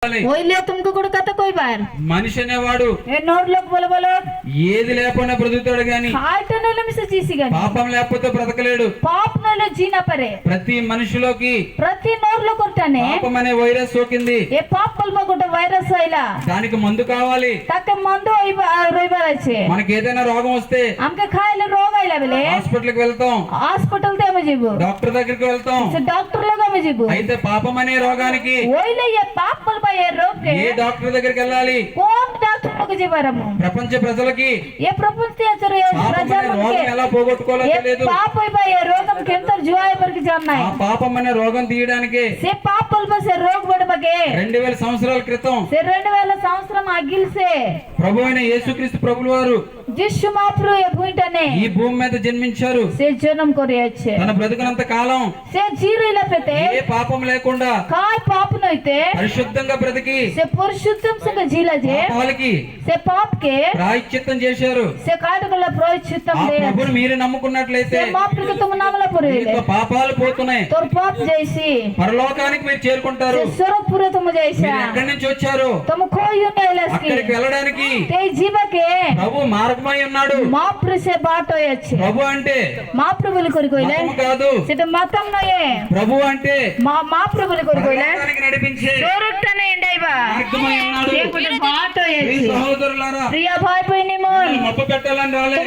वही लियो तुमको गुड़ कथा कोई बार మనిషి అనేవాడు ये नोर लोग बोलो बोलो ఏది లేకపోయినా బ్రతుకుతాడు గాని खाट नेले में से जीसी गए పాపం లేకపోతే బ్రతకలేడు. पाप नेले जीना परे ప్రతి మనిషిలోకి प्रति नोर लोग कोटाने పాపం అనే వైరస్ సోకింది. ये पाप बलमा गुड़ వైరస్ आइला దానికి మందు కావాలి. तक मंदो रोइबार আছে మనకి ఏదైనా రోగం వస్తే हमके खाइले रोग आइला बेले హాస్పిటల్ కి వెళ్తాం, हॉस्पिटल ते में जीबो డాక్టర్ దగ్గరికి వెళ్తాం. से डॉक्टर लोग में जीबो అయితే పాపం అనే రోగానికి ओइले ये पाप बलमा ये रोग के ఏ డాక్టర్ దగ్గరికి వెళ్ళాలి? कौन डॉक्टर लोग जीबारमु ప్రపంచ ప్రజలకి ये प्रपंच आचर పాపం అనే రోగం ఎలా పోగొట్టుకోవాలో ये తెలియదు. पाप होइबा ये रोगम के अंदर जुआए पर के जानना ఆ है పాపం అనే రోగం తీయడానికి से पाप बलमा से रोग बड़बगे 2000 సంవత్సరాల క్రితం से 2000 సంవత్సరం అగిల్ से ప్రభు అయిన యేసుక్రీస్తు ప్రభుల వారు जिसु महाप्रभु ये भूइटने ఈ భూమి మీద జన్మించారు. से जन्म करे अच्छे తన బ్రతుకునంత కాలం से जीरिला पेते ఏ పాపం లేకుండా काय पाप नइते పరిశుద్ధంగా బ్రతికి से परिशुद्धम से जीला जे పాపాలకి से पाप के ప్రాయశ్చిత్తం చేశారు. से काटगల ఆ प्रायश्चित्तम दे ప్రభుని మీరు నమ్ముకున్నట్లయితే से महाप्रभु तुम नामला మీ पुरेले యొక్క పాపాలు పోతున్నాయి. तोर पाप जैसी పరలోకానికి మీరు చేరుకుంటారు. से स्वरूपुर तुम जैसा మీరు ఎక్కడి నుంచి వచ్చారు? तुम खोई नेलस की అక్కడికి వెళ్ళడానికి ते जीव के ప్రభు మార్గమై ఉన్నాడు. महाप्रभु से बाटो अच्छे ప్రభు అంటే महाप्रभु कोरी कोइले మతము కాదు. से मतम नये ప్రభు అంటే महाप्रभु कोरी कोइले పరలోకానికి నడిపించే सोरटने इंडाइबा మార్గమై ఉన్నాడు. बाटो ఈ अच्छे సహోదరులారా प्रिय भाई बहनी मन మొప్ప పెట్టాలని రాలే.